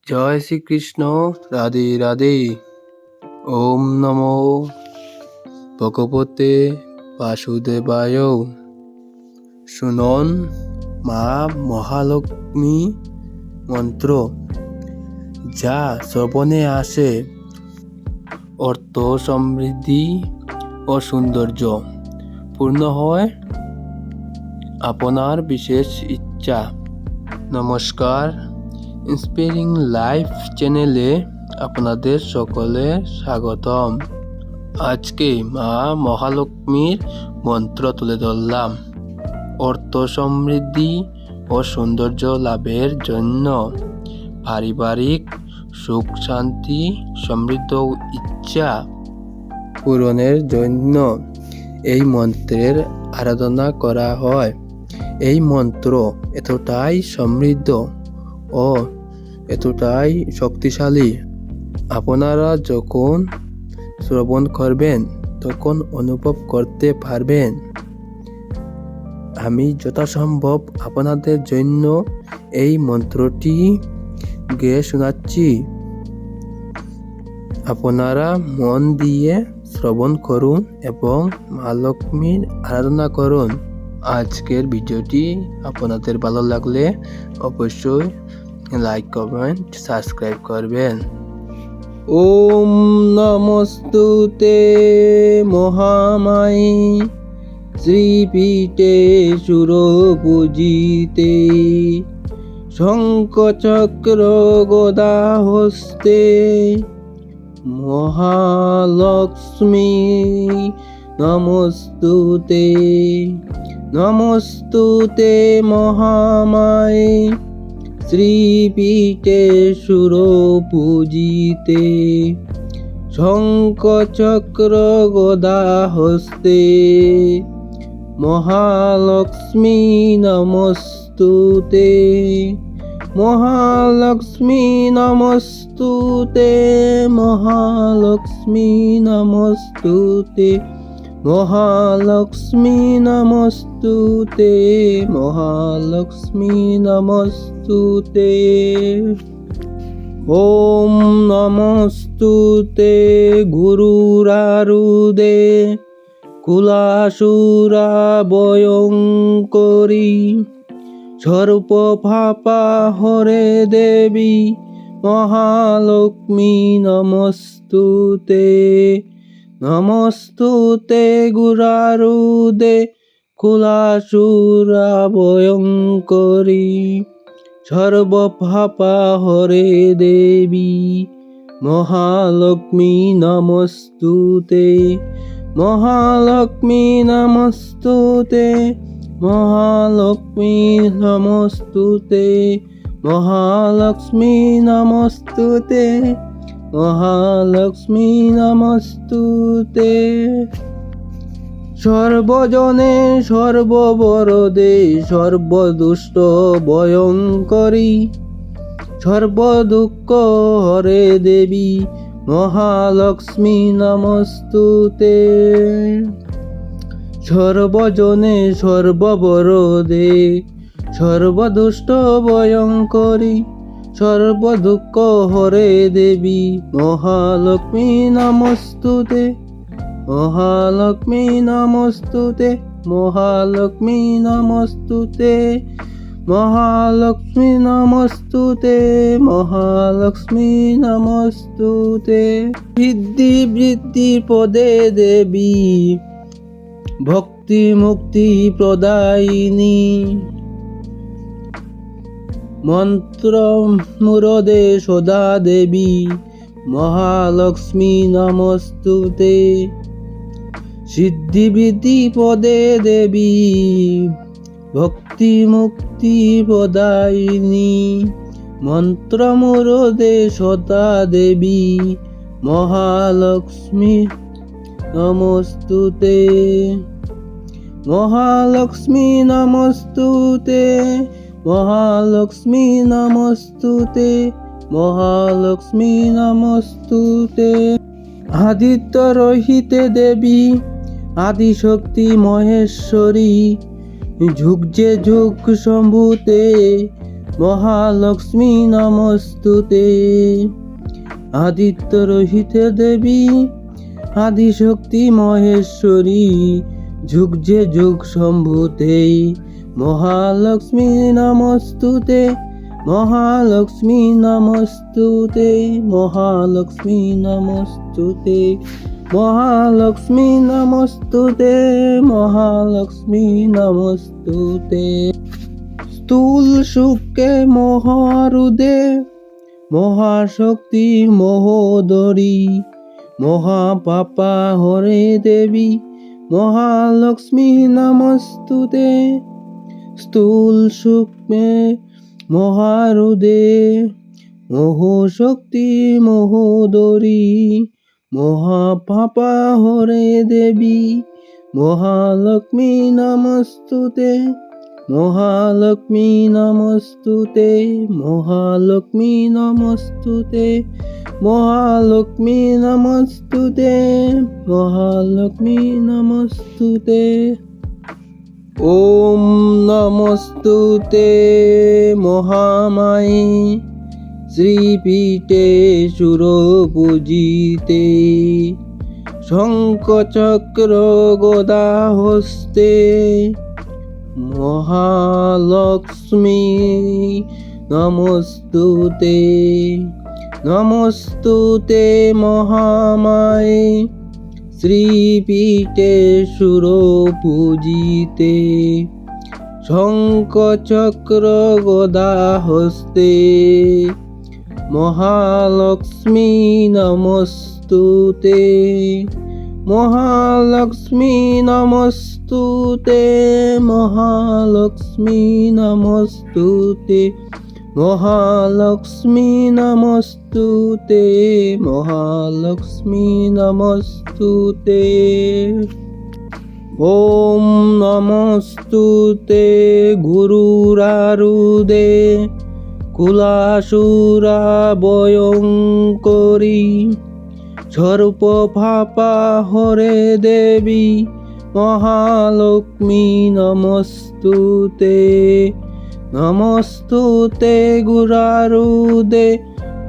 জয় শ্রীকৃষ্ণ, রাধে রাধে। ওম নমো ভগবতে বাসুদেবায়। শুনুন মা মহালক্ষ্মী মন্ত্র, যা শ্রবণে আসে অর্থ, সমৃদ্ধি ও সৌন্দর্য পূর্ণ হয় আপনার বিশেষ ইচ্ছা। নমস্কার, ইন্সপায়ারিং লাইফ চ্যানেলে আপনাদের সকলে স্বাগতম। আজকে মা মহালক্ষ্মীর মন্ত্র তুলে ধরলাম অর্থ, সমৃদ্ধি ও সৌন্দর্য লাভের জন্য, পারিবারিক সুখ, শান্তি, সমৃদ্ধ ইচ্ছা পূরণের জন্য এই মন্ত্রের আরাধনা করা হয়। এই মন্ত্র এতটাই সমৃদ্ধ ও এতটাই শক্তিশালী, আপনারা যখন শ্রবণ করবেন তখন অনুভব করতে পারবেন। আমি যথাসম্ভব আপনাদের জন্য এই মন্ত্রটি গেয়ে শোনাচ্ছি। আপনারা মন দিয়ে শ্রবণ করুন এবং মা লক্ষ্মীর আরাধনা করুন। আজকের ভিডিওটি আপনাদের ভালো লাগলে অবশ্যই লাইক, কমেন্ট, সাবস্ক্রাইব করবেন। ওম নমস্তুতে মহামায়ী শ্রীপীঠে সুরপূজিতে, শঙ্খচক্র গদা হস্তে মহালক্ষ্মী নমস্তুতে। নমস্তুতে মহামায়ী শ্রীপীঠে সুরপূজিতে, শঙ্খচক্র গদা হস্তে মহালক্ষ্মী নমস্তুতে। মহালক্ষ্মী নমস্তুতে, মহালক্ষ্মী নমস্তুতে, মহালক্ষ্মী নমস্তুতে, মহালক্ষ্মী নমস্তুতে। ওম নমস্তুতে গুরুরারুদে কুলাসুরা ভয়ঙ্করী, সর্বপাপা হরে দেবী মহালক্ষ্মী নমস্তুতে। নমস্তুতে গুরারুদে কুলাসুরা ভয়ঙ্করী, সর্বপাপা হরে দেবী মহালক্ষ্মী নমস্তুতে। মহালক্ষ্মী নমস্তুতে, মহালক্ষ্মী নমস্তুতে, মহালক্ষ্মী নমস্তুতে, মহালক্ষ্মী নমস্তুতে। সর্বজনে সর্ববরদে সর্বদুষ্ট ভয়ঙ্করী, সর্বদুঃখ হরে দেবী মহালক্ষ্মী নমস্তুতে। সর্বজনে সর্ববরদে সর্বদুষ্ট ভয়ঙ্করী, সর্বদুঃখ হরে দেবী মহালক্ষ্মী নমস্তুতে। মহালক্ষ্মী নমস্তুতে, মহালক্ষ্মী নমস্তুতে, মহালক্ষ্মী নমস্তুতে, মহালক্ষ্মী নমস্তুতে। বৃদ্ধি বৃদ্ধি পদে দেবী ভক্তি মুক্তি প্রদায়িনী, মন্ত্র মুরদে সদা দেবী মহালক্ষ্মী নমস্তুতে। সিদ্ধি বৃদ্ধি পদে দেবী ভক্তি মুক্তি প্রদায়িনী, মন্ত্র মুরদে সদা দেবী মহালক্ষ্মী নমস্তুতে। মহালক্ষ্মী নমস্তুতে, মহালক্ষ্মী নমস্তুতে, মহালক্ষ্মী নমস্তুতে। আদিত্য রহিতে দেবী আদিশক্তি মহেশ্বরী, যুগ যে যুগ সম্ভূতে মহালক্ষ্মী নমস্তুতে। আদিত্য রহিতে দেবী আদিশক্তি মহেশ্বরী যুগ যে যুগ সম্ভূতে মহালক্ষ্মী নমস্তুতে। মহালক্ষ্মী নমস্তুতে। মহালক্ষ্মী নমস্তুতে। মহালক্ষ্মী নমস্তুতে। মহালক্ষ্মী নমস্তুতে। স্থূল সুখে মহারুদে মহাশক্তি মহোদরী মহাপাপা হরে দেবী মহালক্ষ্মী নমস্তুতে। স্থূল সুখে মহারুদে মহোশক্তি মহোদরী মহাপাপা হরে দেবী মহালক্ষ্মী নমস্তুতে। মহালক্ষ্মী নমস্তুতে। মহালক্ষ্মী নমস্তুতে। মহালক্ষ্মী নমস্তুতে। মহালক্ষ্মী নমস্তুতে। ওম নমস্তুতে মহামায়ে শ্রীপীঠে সুরপূজিতে শঙ্খচক্র গদা হস্তে মহালক্ষ্মী নমস্তুতে। নমস্তুতে মহামায়ে শ্রীপীঠে সুরপূজিতে শঙ্খচক্র গদা হস্তে মহালক্ষ্মী নমস্তুতে। মহালক্ষ্মী নমস্তুতে। মহালক্ষ্মী নমস্তুতে। মহালক্ষ্মী নমস্তুতে। মহালক্ষ্মী নমস্তুতে। ওম নমস্তুতে গুরুরারুদে কুলাসুরা ভয়ঙ্করী সর্বপাপা হরে দেবী মহালক্ষ্মী নমস্তুতে। নমস্তুতে গুরারুদে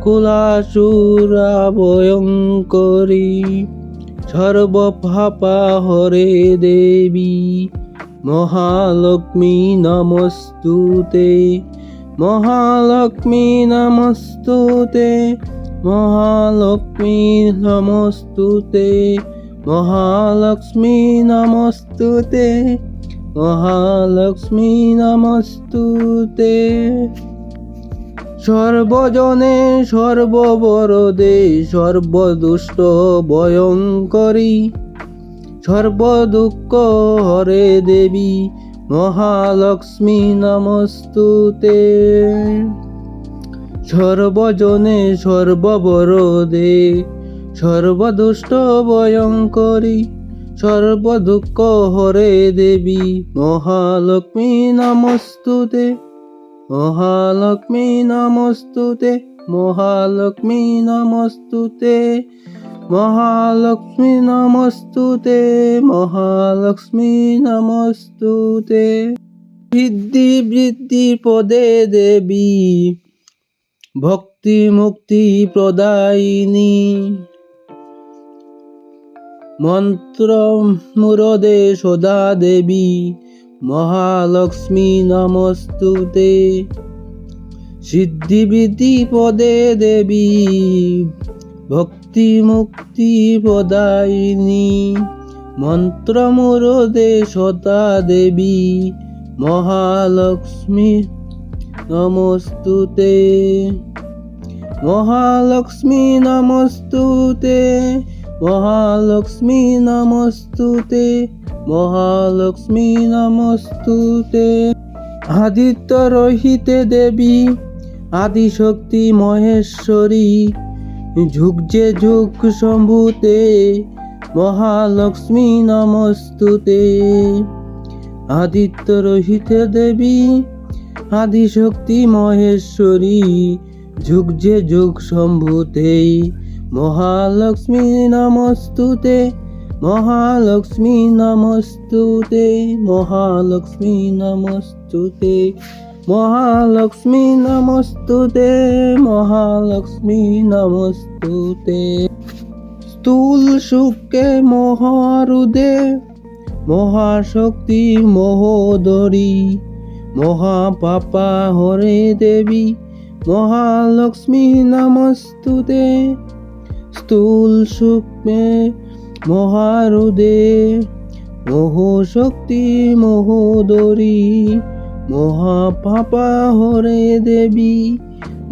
কুলাসুরা ভয়ঙ্করী সর্বপাপা হরে দেবী মহালক্ষ্মী নমস্তুতে। মহালক্ষ্মী নমস্তুতে। মহালক্ষ্মী নমস্তুতে। মহালক্ষ্মী নমস্তুতে। মহালক্ষ্মী নমস্তুতে। সর্বজনে সর্ববরদে সর্বদুষ্ট ভয়ঙ্করী সর্বদুঃখ হরে দেবী মহালক্ষ্মী নমস্তুতে। সর্বজনে সর্ববরদে সর্বদুষ্ট ভয়ঙ্করী সর্বদুঃখ হরে দেবী মহালক্ষ্মী নমস্তুতে। মহালক্ষ্মী নমস্তুতে। মহালক্ষ্মী নমস্তুতে। মহালক্ষ্মী নমস্তুতে। মহালক্ষ্মী নমস্তুতে। সিদ্ধি বৃদ্ধি পদে দেবী ভক্তি মুক্তি প্রদায়িনী মন্ত্র মুরদে সদা দেবী মহালক্ষ্মী নমস্তুতে। সিদ্ধি বৃদ্ধি পদে দেবী ভক্তি মুক্তি প্রদায়িনী মন্ত্র মুরদে সদা দেবী মহালক্ষ্মী নমস্তুতে। মহালক্ষ্মী নমস্তুতে। মহালক্ষ্মী নমস্তুতে। মহালক্ষ্মী নমস্তুতে। আদিত্য রহিতে দেবী আদিশক্তি মহেশ্বরী যুগ যে যুগ সম্ভূতে মহালক্ষ্মী নমস্তুতে। আদিত্য রহিতে দেবী আদিশক্তি মহেশ্বরী যুগ যে যুগ সম্ভূতে মহালক্ষ্মী নমস্তুতে। মহালক্ষ্মী নমস্তুতে। মহালক্ষ্মী নমস্তুতে। মহালক্ষ্মী নমস্তুতে, মহালক্ষ্মী নমস্তুতে। স্থূল সুখে মহারুদে, মহাশক্তি মহোদরী, মহাপাপা হরে দেবী, মহালক্ষ্মী নমস্তুতে। স্থূল সুখে মহারুদে, মহাশক্তি মহোদরী, মহাপাপা হরে দেবী,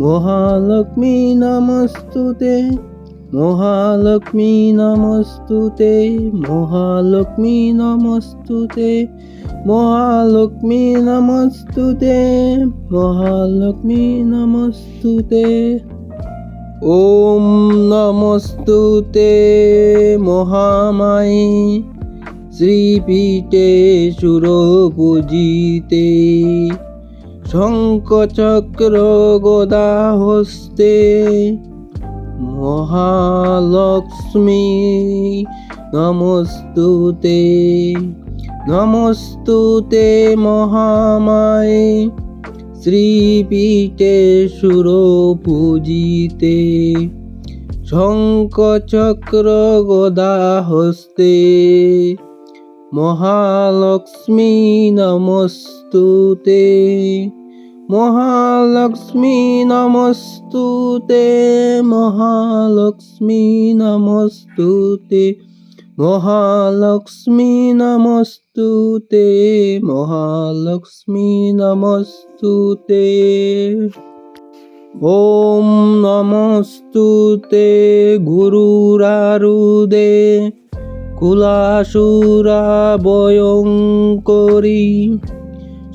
মহালক্ষ্মী নমস্তুতে, মহালক্ষ্মী নমস্তুতে, মহালক্ষ্মী নমস্তুতে, মহালক্ষ্মী নমস্তুতে, মহালক্ষ্মী নমস্তুতে। ওম নমস্তুতে মহামায়ে, শ্রীপীঠে সুরপূজিতে, শঙ্খ চক্র গদা হস্তে, মহালক্ষ্মী নমস্তুতে। নমস্তুতে মহামায়ে, শ্রীপীঠে সুরপূজিতে, শঙ্খ চক্র গদা হস্তে, মহালক্ষ্মী নমস্তুতে, মহালক্ষ্মী নমস্তুতে, মহালক্ষ্মী নমস্তুতে, মহালক্ষ্মী নমস্তুতে, মহালক্ষ্মী নমস্তুতে। ওম নমস্তুতে গুরুরারুদে, কুলাসুরা ভয়ঙ্করী,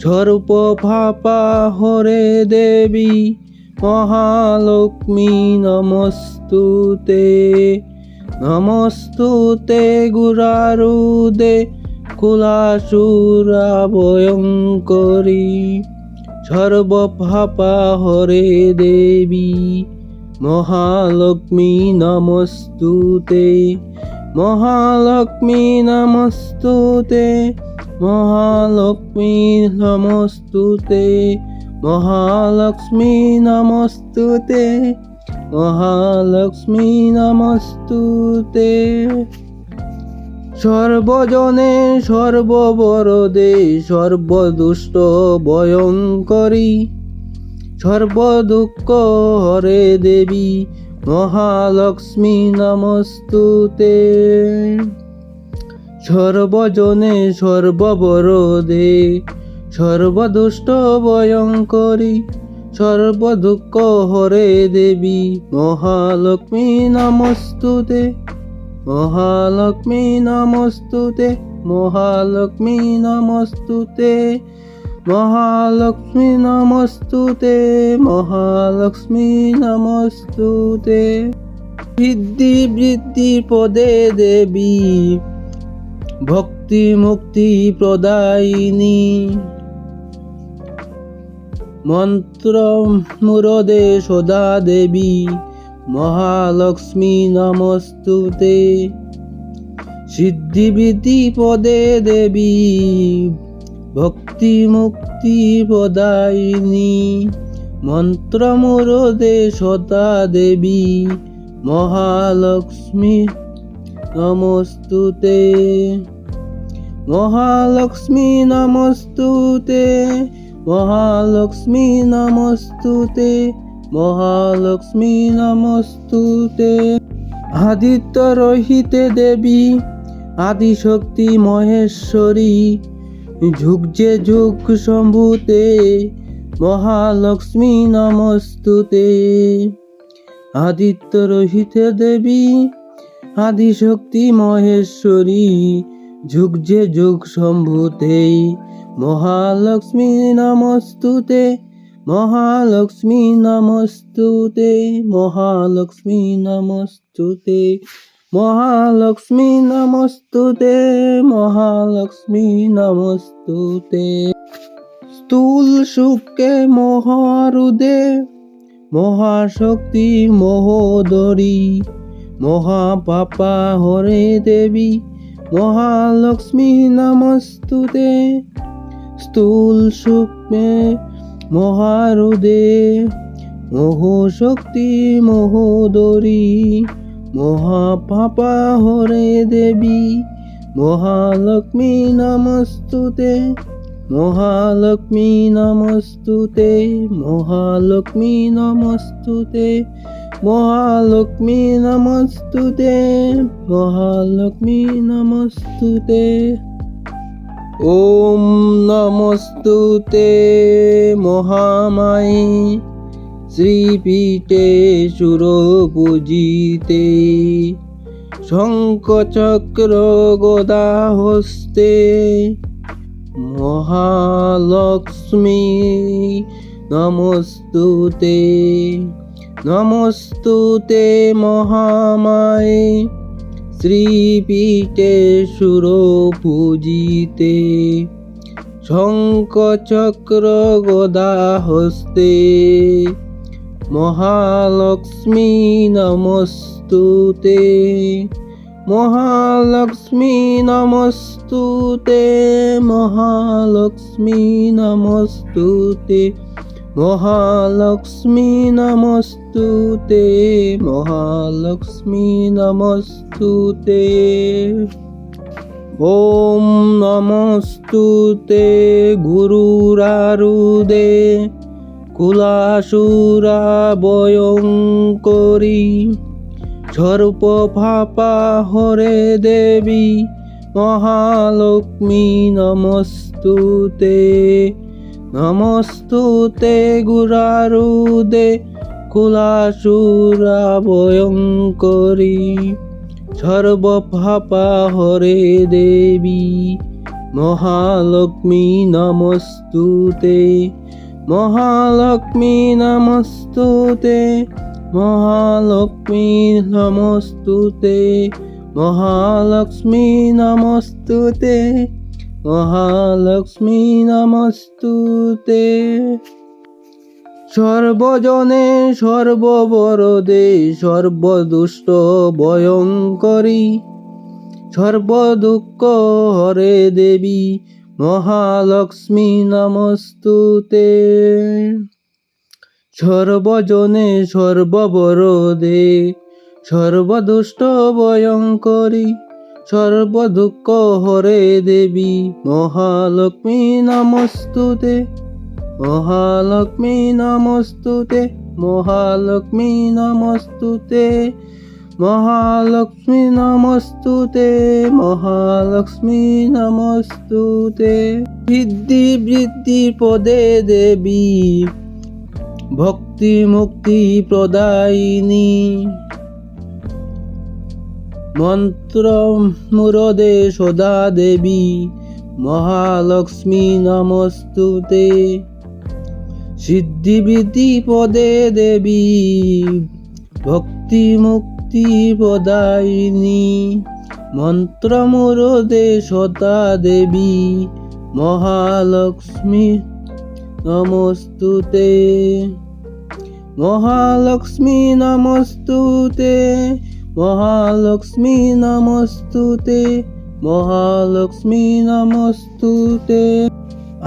সর্বপাপা হরে দেবী, মহালক্ষ্মী নমস্তুতে। নমস্তুতে গুরারুদে, কুলাসুরা ভয়ঙ্করী, সর্বপাপা হরে দেবী, মহালক্ষ্মী নমস্তুতে, মহালক্ষ্মী নমস্তুতে, মহালক্ষ্মী নমস্তুতে, মহালক্ষ্মী নমস্তুতে, মহালক্ষ্মী নমস্তুতে। সর্বজনে সর্ববরদে, সর্বদুষ্ট ভয়ঙ্করী, সর্বদুঃখ হরে দেবী, মহালক্ষ্মী নমস্তুতে। সর্বজনে সর্ববরদে, সর্বদুষ্ট ভয়ঙ্করী, সর্বদুঃখ হরে দেবী, মহালক্ষ্মী নমস্তুতে, মহালক্ষ্মী নমস্তুতে, মহালক্ষ্মী নমস্তুতে, মহালক্ষ্মী নমস্তুতে, মহালক্ষ্মী নমস্তুতে। সিদ্ধি বৃদ্ধি পদে দেবী, ভক্তি মুক্তি প্রদায়িনী, মন্ত্র মুরদে সদা দেবী, মহালক্ষ্মী নমস্তুতে। সিদ্ধি বৃদ্ধি পদে দেবী, ভক্তি মুক্তি প্রদায়িনী, মন্ত্র মুরদে সদা দেবী, মহালক্ষ্মী নমস্তুতে, মহালক্ষ্মী নমস্তুতে, মহালক্ষ্মী নমস্তুতে, মহালক্ষ্মী নমস্তুতে। আদিত্য রহিতে দেবী, আদিশক্তি মহেশ্বরী, যুগ যে যুগ সম্ভূতে, মহালক্ষ্মী নমস্তুতে। আদিত্য রহিতে দেবী, আদিশক্তি মহেশ্বরী, যুগ যে যুগ সম্ভূতে, মহালক্ষ্মী নমস্তুতে, মহালক্ষ্মী নমস্তুতে, মহালক্ষ্মী নমস্তুতে, মহালক্ষ্মী নমস্তুতে, মহালক্ষ্মী নমস্তুতে। স্থূল সুখে মহারুদে, মহাশক্তি মহোদরী, মহাপাপা হরে দেবী, মহালক্ষ্মী নমস্তুতে। স্থূল সুখে মহারুদে মোহশক্তি মহোদরী মহাপাপা হরে দেবী মহালক্ষ্মী নমস্তুতে মহালক্ষ্মী নমস্তুতে মহালক্ষ্মী নমস্তুতে মহালক্ষ্মী নমস্তুতে মহালক্ষ্মী নমস্তুতে ওম নমস্তুতে মহামায়ে শ্রীপীঠে সুরপূজিতে শঙ্খচক্র গদা হস্তে মহালক্ষ্মী নমস্তুতে নমস্তুতে মহামায়ে শ্রীপীঠে সুরপূজিতে শঙ্খচক্র গদা হস্তে মহালক্ষ্মী নমস্তুতে মহালক্ষ্মী নমস্তুতে মহালক্ষ্মী নমস্তুতে মহালক্ষ্মী নমস্তুতে মহালক্ষ্মী নমস্তুতে ওম নমস্তুতে গুরুরারুদে কুলাসুরা ভয়ঙ্করী সর্বপাপা হরে দেবী মহালক্ষ্মী নমস্তুতে নমস্তুতে গুরারুদে কুলাসুরা ভয়ঙ্করী সর্বপাপা হরে দেবী মহালক্ষ্মী নমস্তুতে মহালক্ষ্মী নমস্তুতে মহালক্ষ্মী নমস্তুতে মহালক্ষ্মী নমস্তুতে মহালক্ষ্মী নমস্তুতে সর্বজনে সর্ববরদে সর্বদুষ্ট ভয়ঙ্করী সর্বদুঃখ হরে দেবী মহালক্ষ্মী নমস্তুতে সর্বজনে সর্ববরদে সর্বদুষ্ট ভয়ঙ্করী সর্বদুঃখ হরে দেবী মহালক্ষ্মী নমস্তুতে মহালক্ষ্মী নমস্তুতে মহালক্ষ্মী নমস্তুতে মহালক্ষ্মী নমস্তুতে মহালক্ষ্মী নমস্তুতে সিদ্ধি বৃদ্ধি পদে দেবী ভক্তি মুক্তি প্রদায়িনী মন্ত্র মুরদে সদা দেবী মহালক্ষ্মী নমস্তুতে সিদ্ধি বৃদ্ধি পদে দেবী ভক্তি মুক্তি প্রদায়িনী মন্ত্র মুরদে সদা দেবী মহালক্ষ্মী নমস্তুতে মহালক্ষ্মী নমস্তুতে মহালক্ষ্মী নমস্তুতে মহালক্ষ্মী নমস্তুতে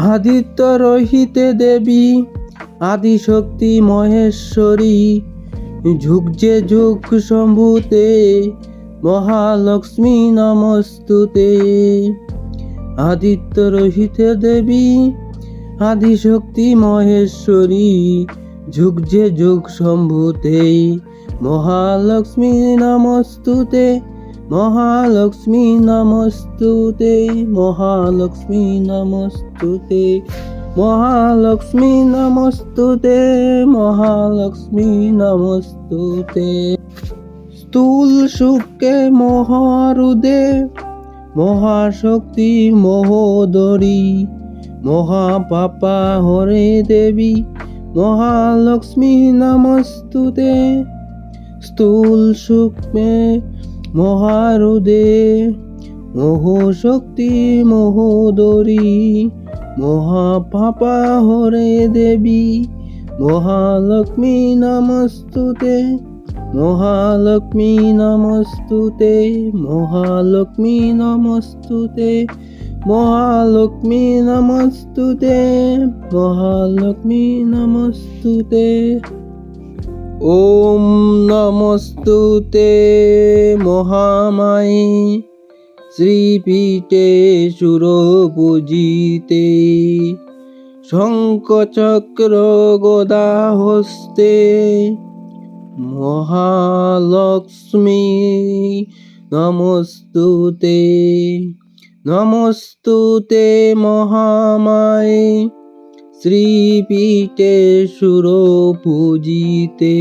আদিত্য রহিতে দেবী আদিশক্তি মহেশ্বরী যুগ যে যুগ সম্ভূতে মহালক্ষ্মী নমস্তুতে আদিত্য রহিতে দেবী আদিশক্তি মহেশ্বরী যুগ যে যুগ সম্ভূতে মহালক্ষ্মী নমস্তুতে মহালক্ষ্মী নমস্তুতে মহালক্ষ্মী নমস্তুতে মহালক্ষ্মী নমস্তুতে মহালক্ষ্মী নমস্তুতে স্থূল সুখে মহারুদে মহাশক্তি মহোদরী মহাপাপা হরে দেবী মহালক্ষ্মী নমস্তুতে স্থূল সূক্ষ্মে মহারুদে মহোশক্তি মহোদরী মহাপাপা হরে দেবী মহালক্ষ্মী নমস্তুতে মহালক্ষ্মী নমস্তুতে মহালক্ষ্মী নমস্তুতে মহালক্ষ্মী নমস্তুতে, মহালক্ষ্মী নমস্তুতে। ওম নমস্তুতে মহামায়ে শ্রীপীঠে সুরপূজিতে, শঙ্খ চক্র গদা হস্তে মহালক্ষ্মী নমস্তুতে। নমস্তুতে মহামায়ে শ্রীপীঠে সুরপূজিতে,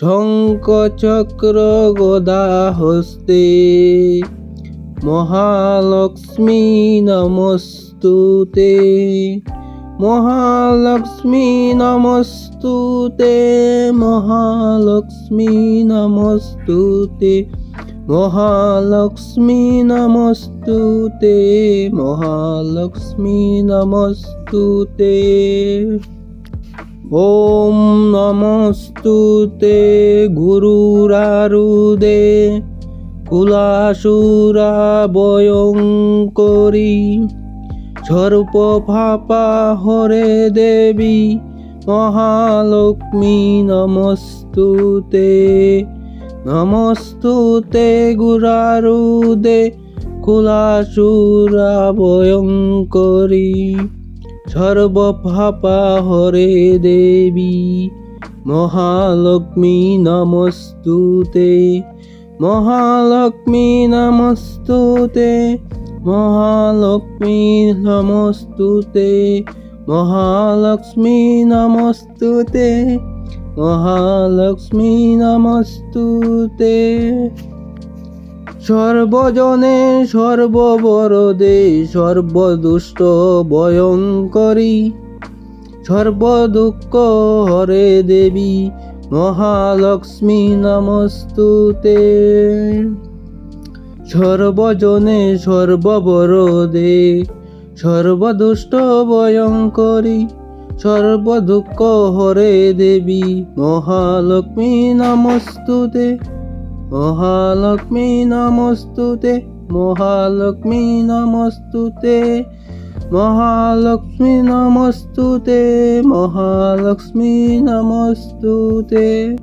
শঙ্খ চক্র গদা হস্তে মহালক্ষ্মী নমস্তুতে, মহালক্ষ্মী নমস্তুতে, মহালক্ষ্মী নমস্তুতে, মহালক্ষ্মী নমস্তুতে, মহালক্ষ্মী নমস্তুতে। ওম নমস্তুতে গুরুরারুদে কুলাসুরা ভয়ঙ্করী, সর্বপাপা হরে দেবী মহালক্ষ্মী নমস্তুতে। নমস্তুতে গুরারুদে কুলাসুরা ভয়ঙ্করী, সর্বপাপা হরে দেবী মহালক্ষ্মী নমস্তুতে, মহালক্ষ্মী নমস্তুতে, মহালক্ষ্মী নমস্তুতে, মহালক্ষ্মী নমস্তুতে, মহালক্ষ্মী নমস্তুতে। সর্বজনে সর্ববরদে সর্বদুষ্ট ভয়ঙ্করী, সর্বদুঃখ হরে দেবী মহালক্ষ্মী নমস্তুতে। সর্বজনে সর্ববরদে সর্বদুষ্ট ভয়ঙ্করী, সর্বদুঃখ হরে দেবী মহালক্ষ্মী নমস্তুতে, মহালক্ষ্মী নমস্তুতে, মহালক্ষ্মী নমস্তুতে, মহালক্ষ্মী নমস্তুতে, মহালক্ষ্মী নমস্তুতে।